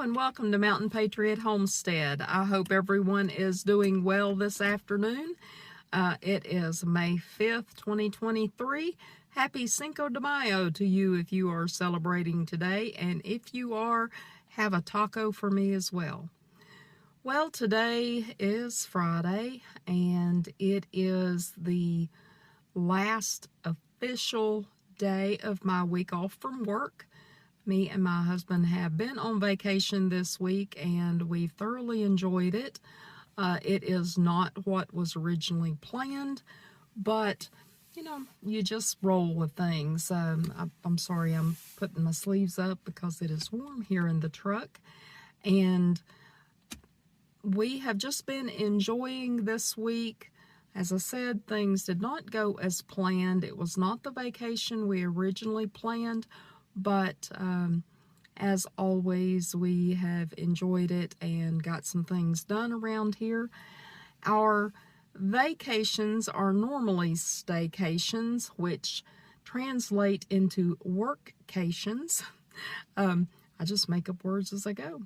and welcome to Mountain Patriot Homestead. I hope everyone is doing well this afternoon. It is May 5th, 2023. Happy Cinco de Mayo to you if you are celebrating today, and if you are, have a taco for me as well. Well, today is Friday, and it is the last official day of my week off from work. Me and my husband have been on vacation this week, and we've thoroughly enjoyed it. It is not what was originally planned, but, you know, you just roll with things. I'm sorry I'm putting my sleeves up because it is warm here in the truck. And we have just been enjoying this week. As I said, things did not go as planned. It was not the vacation we originally planned. But as always, we have enjoyed it and got some things done around here. Our vacations are normally staycations, which translate into workcations. I just make up words as I go.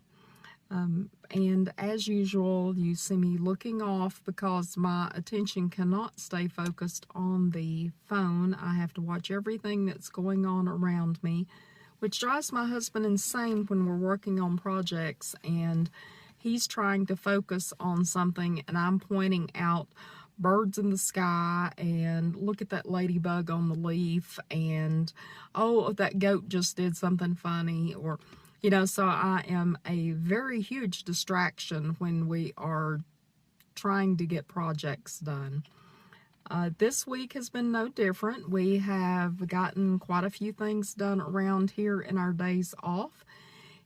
And as usual, you see me looking off because my attention cannot stay focused on the phone. I have to watch everything that's going on around me, which drives my husband insane when we're working on projects and he's trying to focus on something and I'm pointing out birds in the sky and look at that ladybug on the leaf and, oh, that goat just did something funny, or so I am a very huge distraction when we are trying to get projects done. This week has been no different. We have gotten quite a few things done around here in our days off.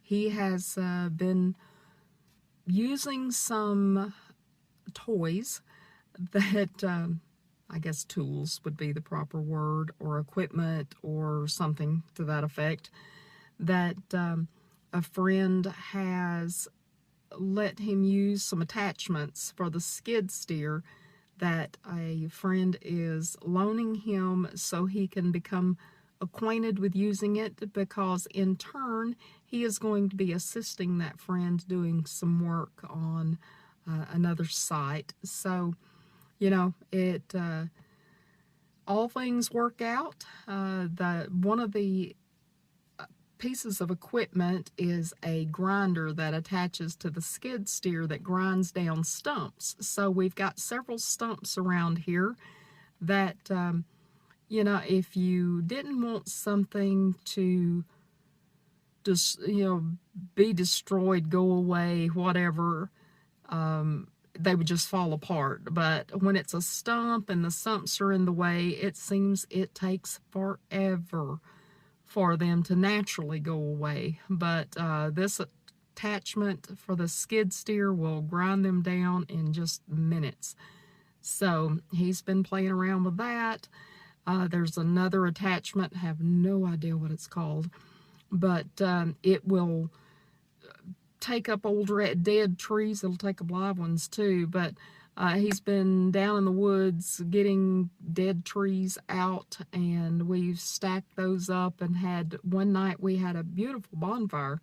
He has been using some toys that, I guess tools would be the proper word, or equipment or something to that effect, that a friend has let him use some attachments for the skid steer that a friend is loaning him so he can become acquainted with using it, because in turn he is going to be assisting that friend doing some work on another site. So, all things work out. One of the pieces of equipment is a grinder that attaches to the skid steer that grinds down stumps. So we've got several stumps around here that, if you didn't want something to just, be destroyed, go away, whatever, they would just fall apart. But when it's a stump and the stumps are in the way, it seems it takes forever for them to naturally go away. But this attachment for the skid steer will grind them down in just minutes. So he's been playing around with that. There's another attachment, have no idea what it's called, but it will take up old dead trees. It'll take up live ones too, but he's been down in the woods getting dead trees out, and we've stacked those up, and one night we had a beautiful bonfire,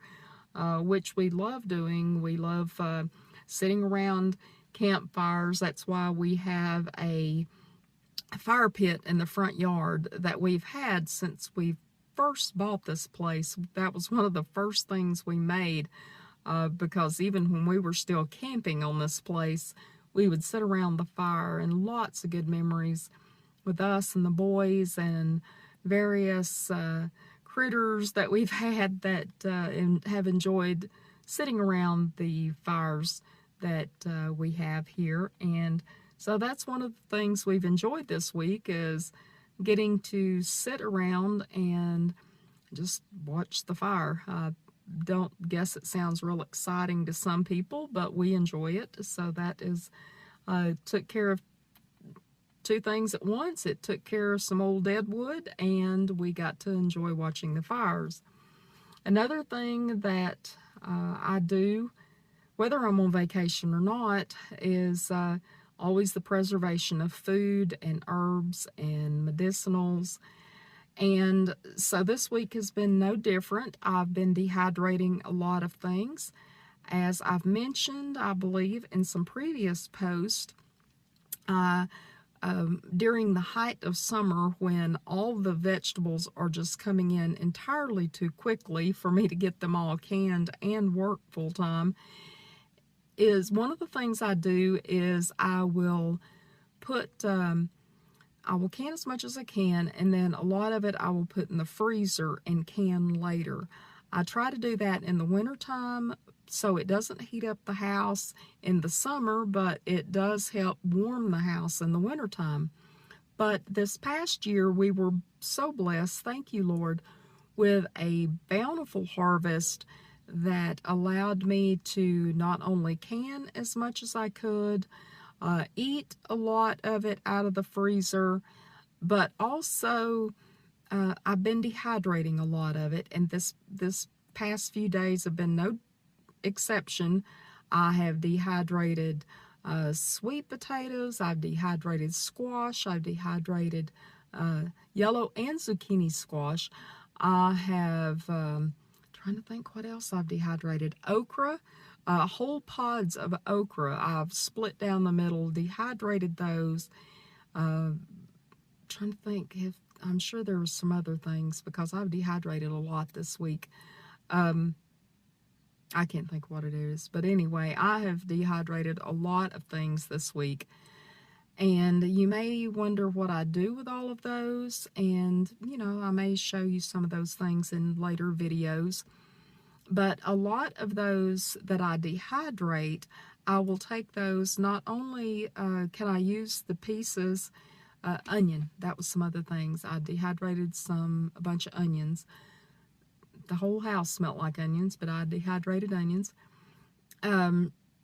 which we love doing. We love sitting around campfires. That's why we have a fire pit in the front yard that we've had since we first bought this place. That was one of the first things we made, because even when we were still camping on this place, we would sit around the fire, and lots of good memories with us and the boys and various critters that we've had that and have enjoyed sitting around the fires that we have here. And so that's one of the things we've enjoyed this week, is getting to sit around and just watch the fire. Don't guess it sounds real exciting to some people, but we enjoy it. So that is took care of two things at once. It took care of some old dead wood, and we got to enjoy watching the fires. Another thing that I do, whether I'm on vacation or not, is always the preservation of food and herbs and medicinals. And so this week has been no different. I've been dehydrating a lot of things. As I've mentioned, I believe, in some previous posts, during the height of summer when all the vegetables are just coming in entirely too quickly for me to get them all canned and work full time, is one of the things I do is I will I will can as much as I can, and then a lot of it I will put in the freezer and can later. I try to do that in the wintertime so it doesn't heat up the house in the summer, but it does help warm the house in the wintertime. But this past year we were so blessed, thank you Lord, with a bountiful harvest that allowed me to not only can as much as I could, eat a lot of it out of the freezer, but also I've been dehydrating a lot of it, and this past few days have been no exception. I have dehydrated sweet potatoes, I've dehydrated squash, I've dehydrated yellow and zucchini squash. I have, trying to think what else I've dehydrated, okra, whole pods of okra. I've split down the middle, dehydrated those. Trying to think if, I'm sure there were some other things because I've dehydrated a lot this week. I can't think what it is, but anyway, I have dehydrated a lot of things this week. And you may wonder what I do with all of those, and you know, I may show you some of those things in later videos. But a lot of those that I dehydrate, I will take those, not only can I use the pieces, onion, that was some other things. I dehydrated a bunch of onions. The whole house smelled like onions, but I dehydrated onions.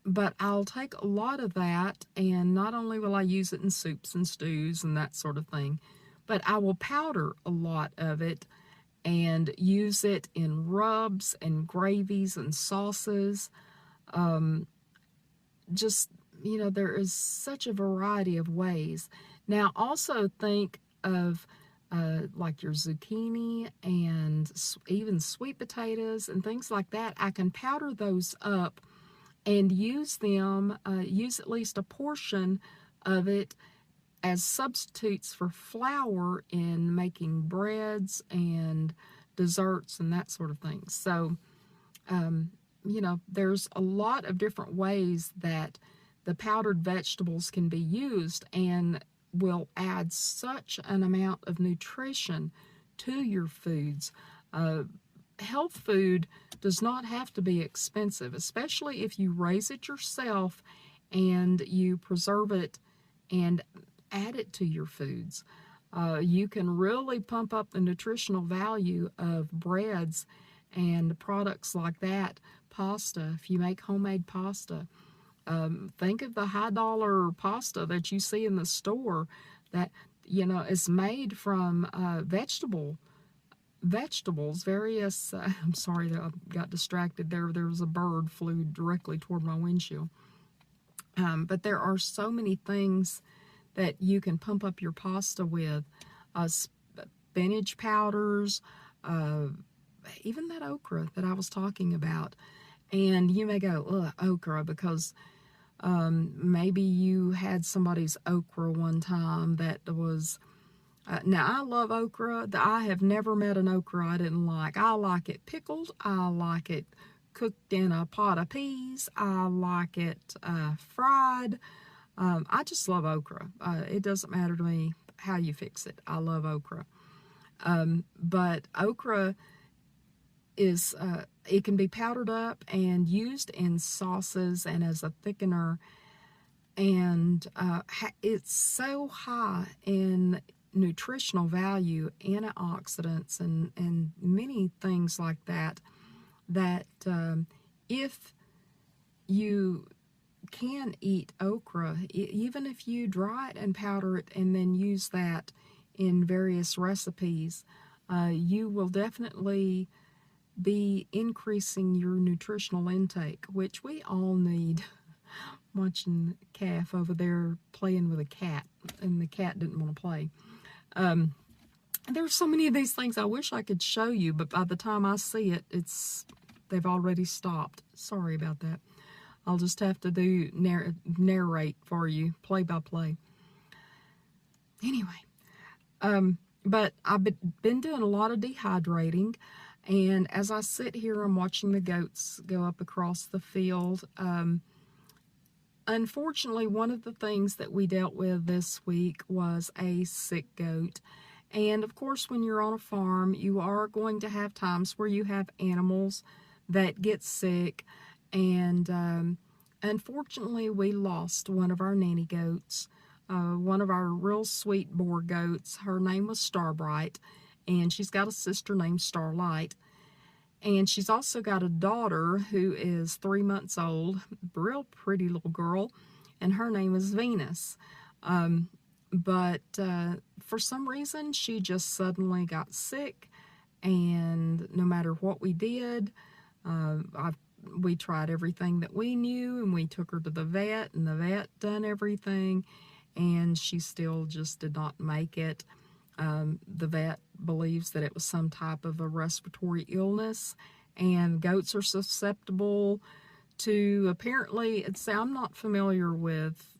But I'll take a lot of that, and not only will I use it in soups and stews and that sort of thing, but I will powder a lot of it and use it in rubs and gravies and sauces. Just, you know, there is such a variety of ways. Now, also think of like your zucchini and even sweet potatoes and things like that. I can powder those up and use them, use at least a portion of it as substitutes for flour in making breads and desserts and that sort of thing. So, you know, there's a lot of different ways that the powdered vegetables can be used and will add such an amount of nutrition to your foods. Health food does not have to be expensive, especially if you raise it yourself and you preserve it and add it to your foods. You can really pump up the nutritional value of breads and products like that. Pasta, if you make homemade pasta. Think of the high dollar pasta that you see in the store that, you know, is made from vegetables, various, I'm sorry that I got distracted there. There was a bird flew directly toward my windshield. But there are so many things that you can pump up your pasta with. Spinach powders, even that okra that I was talking about. And you may go, ugh, okra, because maybe you had somebody's okra one time that was, now I love okra. I have never met an okra I didn't like. I like it pickled. I like it cooked in a pot of peas. I like it fried. I just love okra. It doesn't matter to me how you fix it. I love okra. But okra is, it can be powdered up and used in sauces and as a thickener, and it's so high in nutritional value, antioxidants, and many things like that, that if you can eat okra, even if you dry it and powder it and then use that in various recipes, you will definitely be increasing your nutritional intake, which we all need. Watching Calf over there playing with a cat, and the cat didn't want to play. There's so many of these things I wish I could show you, but by the time I see it, they've already stopped. Sorry about that. I'll just have to do narrate for you, play by play. Anyway, but I've been doing a lot of dehydrating, and as I sit here, I'm watching the goats go up across the field. Unfortunately, one of the things that we dealt with this week was a sick goat. And of course, when you're on a farm, you are going to have times where you have animals that get sick. And unfortunately, we lost one of our nanny goats, one of our real sweet boar goats. Her name was Starbright, and she's got a sister named Starlight. And she's also got a daughter who is 3 months old, real pretty little girl, and her name is Venus. But for some reason, she just suddenly got sick, and no matter what we did, we tried everything that we knew, and we took her to the vet, and the vet done everything, and she still just did not make it. The vet believes that it was some type of a respiratory illness, and goats are susceptible to, apparently, I'm not familiar with,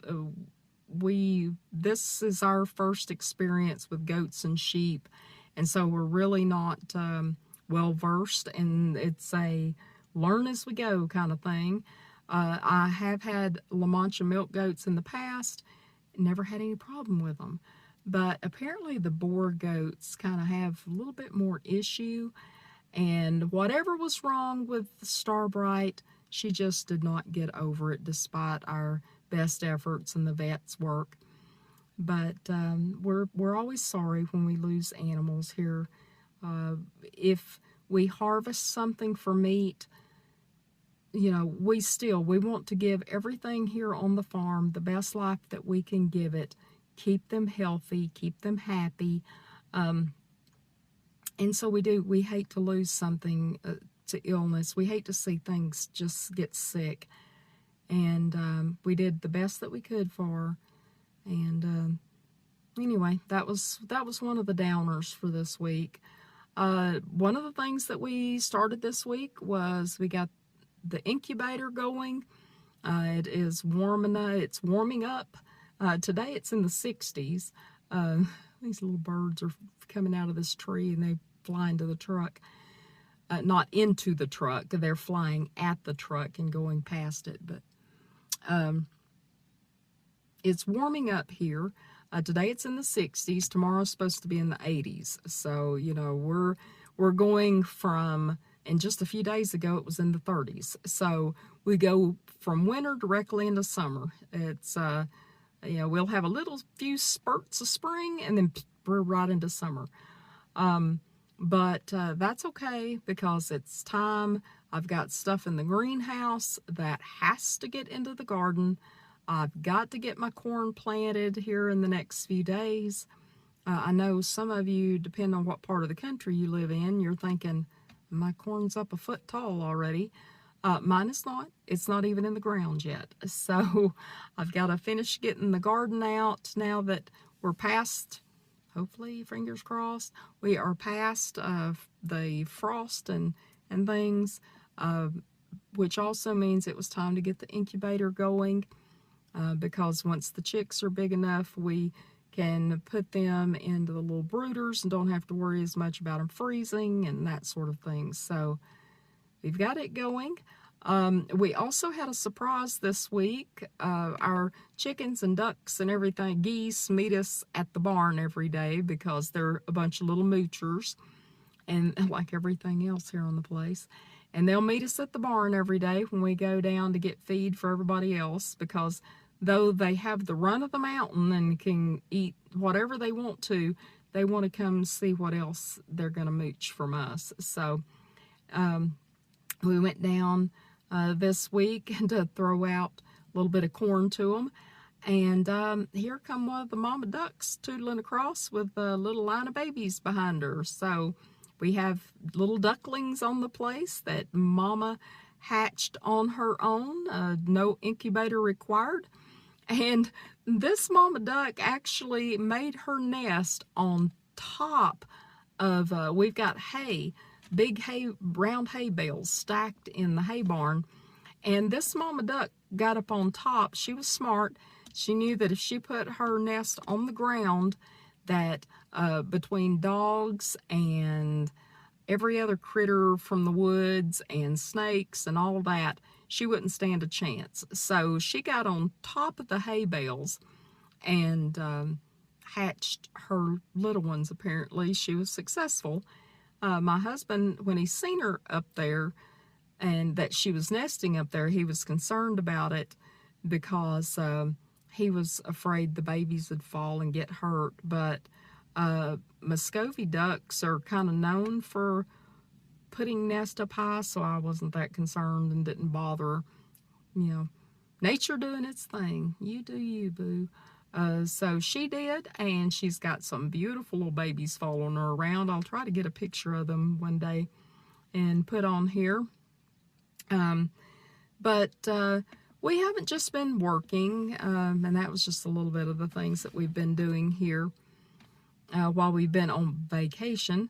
this is our first experience with goats and sheep, and so we're really not well versed, and it's a learn as we go kind of thing. I have had La Mancha milk goats in the past, never had any problem with them. But apparently the boar goats kind of have a little bit more issue, and whatever was wrong with Starbright, she just did not get over it despite our best efforts and the vet's work. But we're always sorry when we lose animals here. If we harvest something for meat, you know, we want to give everything here on the farm the best life that we can give it. Keep them healthy, keep them happy. And so we hate to lose something to illness. We hate to see things just get sick. And we did the best that we could for her. And anyway, that was one of the downers for this week. One of the things that we started this week was we got the incubator going. It's warming up. Today it's in the 60s. These little birds are coming out of this tree and they fly into the truck. Not into the truck, they're flying at the truck and going past it. But it's warming up here. Today it's in the 60s. Tomorrow's supposed to be in the 80s. So, you know, we're going from, and just a few days ago it was in the 30s. So we go from winter directly into summer. It's you know, we'll have a few spurts of spring, and then we're right into summer. But that's okay because it's time. I've got stuff in the greenhouse that has to get into the garden. I've got to get my corn planted here in the next few days. I know some of you, depending on what part of the country you live in, you're thinking, my corn's up a foot tall already. Mine is not. It's not even in the ground yet. So I've got to finish getting the garden out now that we're past, hopefully, fingers crossed, we are past the frost and things, which also means it was time to get the incubator going, because once the chicks are big enough, we can put them into the little brooders and don't have to worry as much about them freezing and that sort of thing. So we've got it going. We also had a surprise this week. Our chickens and ducks and everything, geese, meet us at the barn every day because they're a bunch of little moochers, and like everything else here on the place. And they'll meet us at the barn every day when we go down to get feed for everybody else, because though they have the run of the mountain and can eat whatever they want to, they want to come see what else they're going to mooch from us. So we went down this week to throw out a little bit of corn to them. And here come one of the mama ducks tootling across with a little line of babies behind her. So we have little ducklings on the place that mama hatched on her own, no incubator required. And this mama duck actually made her nest on top of, we've got hay, big hay, round hay bales stacked in the hay barn. And this mama duck got up on top. She was smart. She knew that if she put her nest on the ground, that between dogs and every other critter from the woods and snakes and all that, she wouldn't stand a chance. So she got on top of the hay bales and hatched her little ones, apparently. She was successful. My husband, when he seen her up there and that she was nesting up there, he was concerned about it because he was afraid the babies would fall and get hurt. But Muscovy ducks are kind of known for putting nest up high, so I wasn't that concerned and didn't bother. You know, nature doing its thing. You do you, boo. So she did, and she's got some beautiful little babies following her around. I'll try to get a picture of them one day and put on here. But we haven't just been working, and that was just a little bit of the things that we've been doing here while we've been on vacation.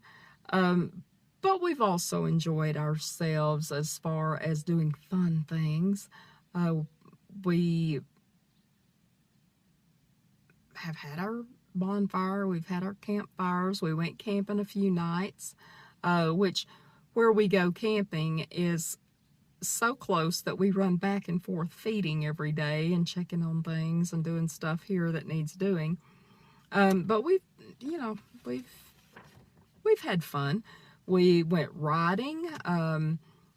But we've also enjoyed ourselves as far as doing fun things. We have had our bonfire, we've had our campfires, we went camping a few nights, which where we go camping is so close that we run back and forth feeding every day and checking on things and doing stuff here that needs doing. But we've had fun. We went riding,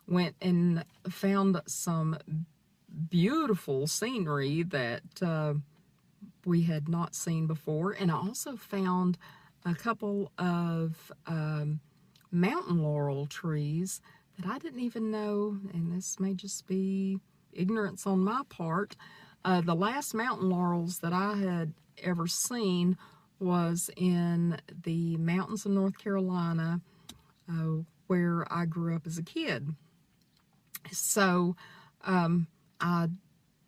went and found some beautiful scenery that we had not seen before. And I also found a couple of mountain laurel trees that I didn't even know, and this may just be ignorance on my part. The last mountain laurels that I had ever seen was in the mountains of North Carolina, where I grew up as a kid. So I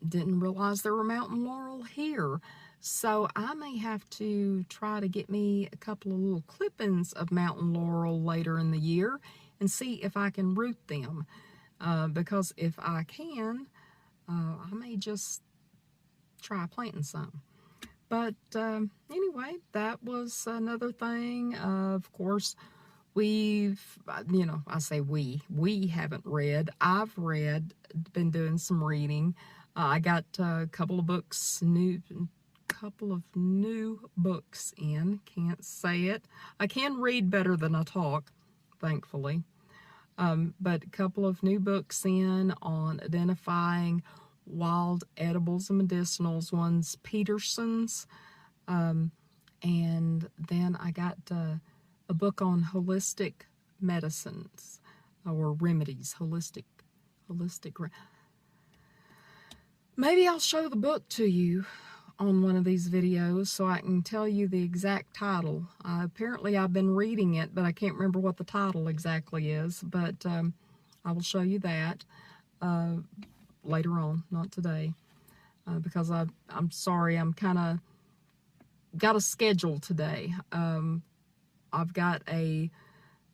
didn't realize there were mountain laurel here. So I may have to try to get me a couple of little clippings of mountain laurel later in the year and see if I can root them. Because if I can, I may just try planting some. But anyway, that was another thing. Of course, we've, I say we haven't read. I've read, been doing some reading. I got a couple of new books in. Can't say it. I can read better than I talk, thankfully. But a couple of new books in on identifying wild edibles and medicinals. One's Peterson's, and then I got a book on holistic medicines or remedies. Holistic. Maybe I'll show the book to you on one of these videos so I can tell you the exact title. Apparently I've been reading it, but I can't remember what the title exactly is. But I will show you that later on, not today, because I'm sorry, I'm kind of got a schedule today. I've got a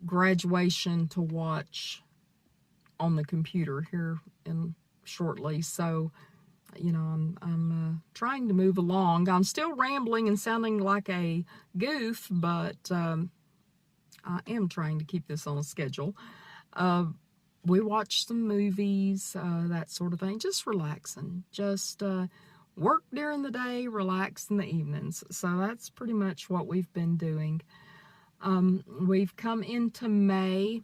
graduation to watch on the computer here in shortly, so I'm trying to move along. I'm still rambling and sounding like a goof, but I am trying to keep this on a schedule. We watched some movies, that sort of thing, just relaxing, just work during the day, relax in the evenings. So that's pretty much what we've been doing. We've come into May,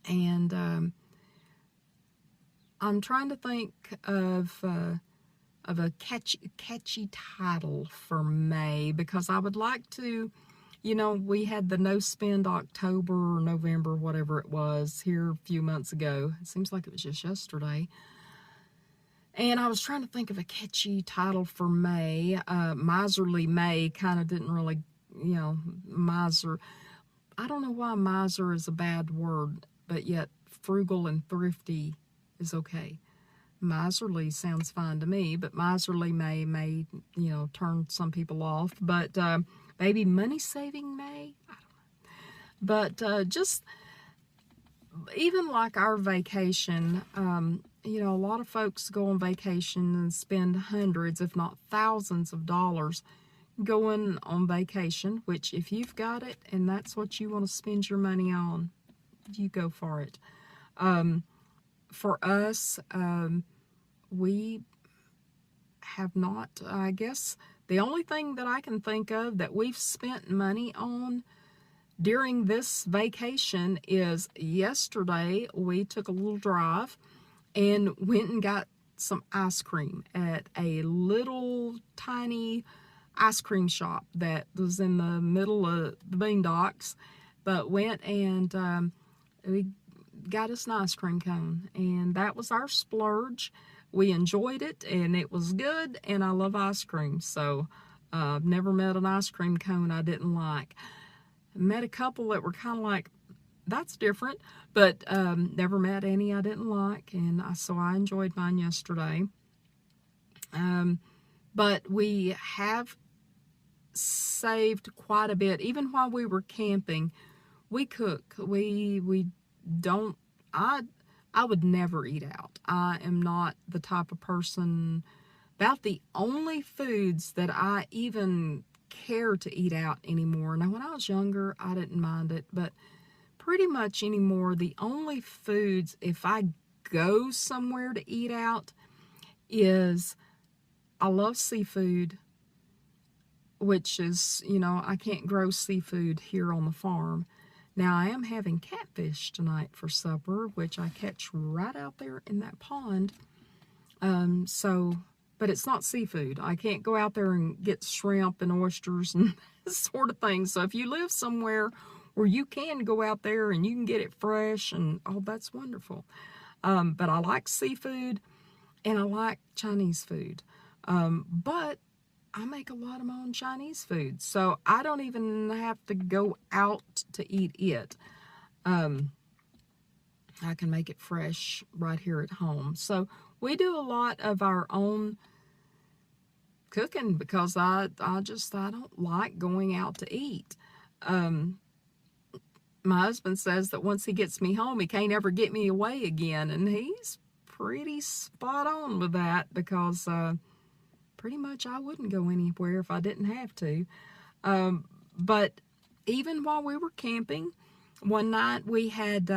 and I'm trying to think of a catchy title for May, because I would like to, we had the No Spend October or November, whatever it was, here a few months ago. It seems like it was just yesterday. And I was trying to think of a catchy title for May. Miserly May kind of didn't really, miser. I don't know why miser is a bad word, but yet frugal and thrifty is okay. Miserly sounds fine to me, but miserly may turn some people off. But maybe money saving May. I don't know. But just even like our vacation, you know, a lot of folks go on vacation and spend hundreds, if not thousands of dollars going on vacation, which if you've got it and that's what you want to spend your money on, you go for it. For us, we have not, I guess, the only thing that I can think of that we've spent money on during this vacation is yesterday we took a little drive and went and got some ice cream at a little tiny ice cream shop that was in the middle of the boondocks, but went and we got us an ice cream cone, and that was our splurge. We enjoyed it, and it was good, and I love ice cream, so I've never met an ice cream cone I didn't like. I met a couple that were kind of like, that's different, but never met any I didn't like, and so I enjoyed mine yesterday. But we have saved quite a bit. Even while we were camping, we cook. We don't, I would never eat out. I am not the type of person, about the only foods that I even care to eat out anymore. Now, when I was younger, I didn't mind it, but pretty much anymore, the only foods, if I go somewhere to eat out, is I love seafood, which is, you know, I can't grow seafood here on the farm. Now, I am having catfish tonight for supper, which I catch right out there in that pond. But it's not seafood. I can't go out there and get shrimp and oysters and sort of things. So if you live somewhere where you can go out there and you can get it fresh, and oh, that's wonderful. But I like seafood and I like Chinese food. But I make a lot of my own Chinese food, so I don't even have to go out to eat it. I can make it fresh right here at home. So we do a lot of our own cooking because I don't like going out to eat. My husband says that once he gets me home, he can't ever get me away again, and he's pretty spot on with that because pretty much I wouldn't go anywhere if I didn't have to. But even while we were camping, one night we had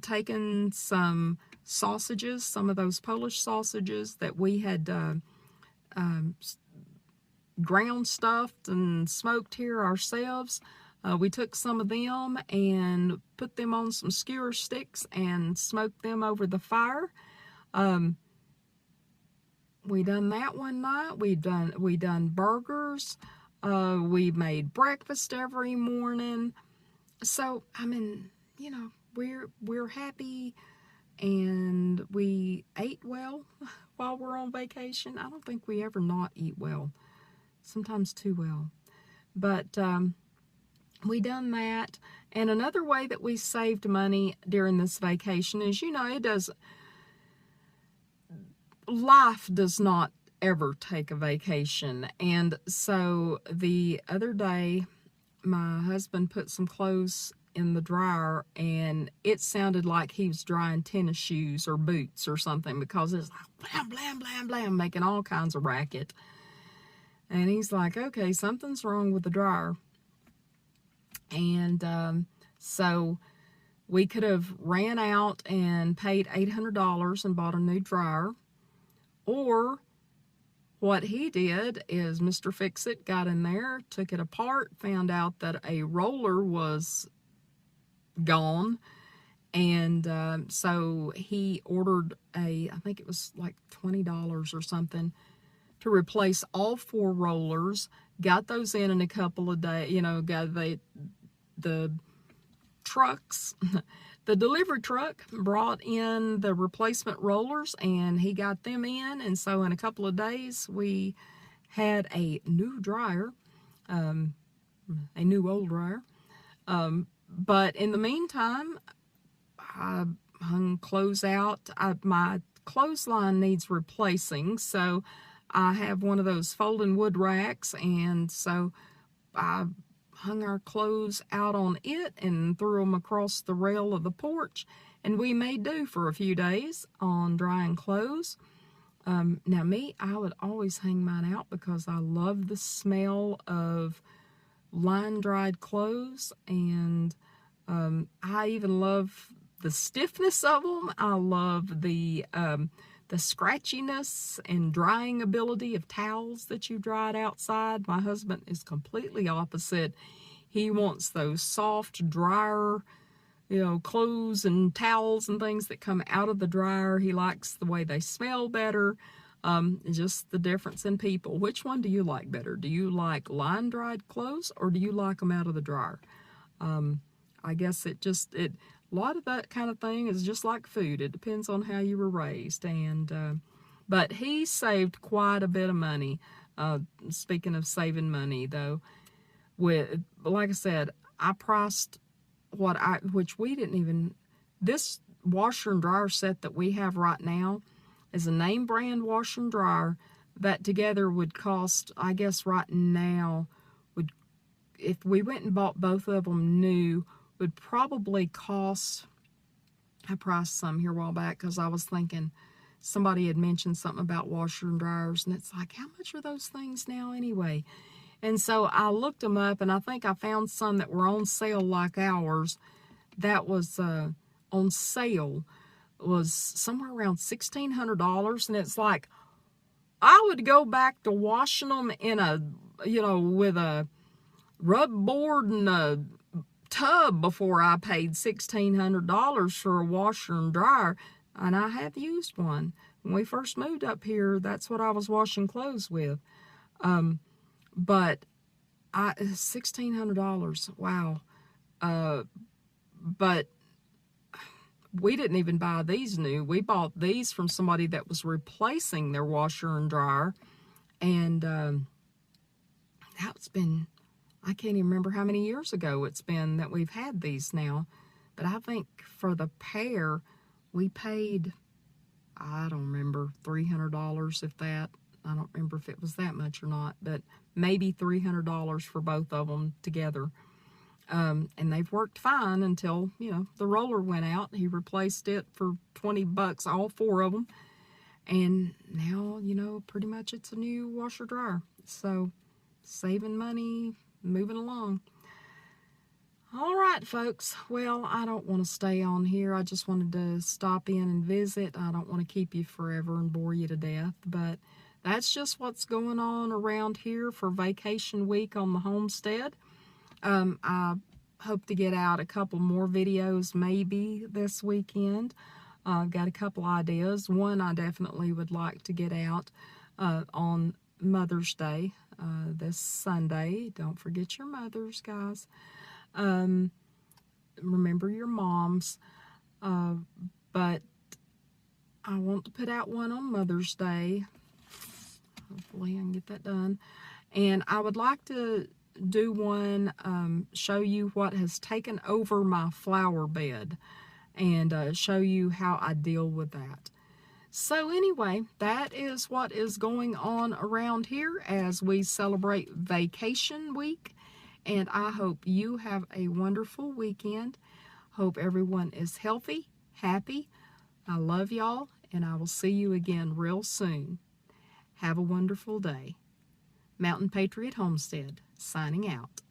taken some sausages, some of those Polish sausages that we had ground stuffed and smoked here ourselves. We took some of them and put them on some skewer sticks and smoked them over the fire. We done that one night. We done burgers. We made breakfast every morning. So I mean, you know, we're happy, and we ate well while we're on vacation. I don't think we ever not eat well. Sometimes too well, but we done that. And another way that we saved money during this vacation is, you know, life does not ever take a vacation. And so the other day, my husband put some clothes in the dryer, and it sounded like he was drying tennis shoes or boots or something, because it's like blam, blam, blam, blam, making all kinds of racket. And he's like, okay, something's wrong with the dryer. And so we could have ran out and paid $800 and bought a new dryer. Or what he did is Mr. Fix-It got in there, took it apart, found out that a roller was gone. And so he ordered I think it was like $20 or something, to replace all 4 rollers. Got those in a couple of days, you know, got the trucks, the delivery truck brought in the replacement rollers, and he got them in. And so in a couple of days, we had a new dryer, a new old dryer. But in the meantime, I hung clothes out. My clothesline needs replacing, so I have one of those folding wood racks, and so I hung our clothes out on it and threw them across the rail of the porch, and we made do for a few days on drying clothes. Now me, I would always hang mine out because I love the smell of line-dried clothes, and I even love the stiffness of them. I love the scratchiness and drying ability of towels that you dried outside. My husband is completely opposite. He wants those soft, drier, clothes and towels and things that come out of the dryer. He likes the way they smell better. Just the difference in people. Which one do you like better? Do you like line-dried clothes, or do you like them out of the dryer? I guess a lot of that kind of thing is just like food. It depends on how you were raised. And but he saved quite a bit of money. Speaking of saving money, though, like I said, I priced which we didn't even, this washer and dryer set that we have right now is a name brand washer and dryer that together would cost, I guess right now, if we went and bought both of them new, would probably cost, I priced some here a while back because I was thinking somebody had mentioned something about washer and dryers, and it's like, how much are those things now anyway? And so I looked them up, and I think I found some that were on sale like ours that was on sale, was somewhere around $1,600. And it's like, I would go back to washing them in with a rub board and a tub before I paid $1,600 for a washer and dryer. And I have used one. When we first moved up here, that's what I was washing clothes with. But $1,600, wow. But we didn't even buy these new. We bought these from somebody that was replacing their washer and dryer. And that's been, I can't even remember how many years ago it's been that we've had these now. But I think for the pair, we paid, I don't remember, $300, if that. I don't remember if it was that much or not, but maybe $300 for both of them together. And they've worked fine until, the roller went out. He replaced it for $20, all four of them. And now, pretty much it's a new washer dryer. So saving money, moving along. All right, folks. Well, I don't want to stay on here. I just wanted to stop in and visit. I don't want to keep you forever and bore you to death, but that's just what's going on around here for vacation week on the homestead. I hope to get out a couple more videos maybe this weekend. I've got a couple ideas. One I definitely would like to get out on Mother's Day this Sunday. Don't forget your mothers, guys. Remember your moms. But I want to put out one on Mother's Day. Hopefully I can get that done. And I would like to do one, show you what has taken over my flower bed, and show you how I deal with that. So anyway, that is what is going on around here as we celebrate vacation week. And I hope you have a wonderful weekend. Hope everyone is healthy, happy. I love y'all, and I will see you again real soon. Have a wonderful day. Mountain Patriot Homestead, signing out.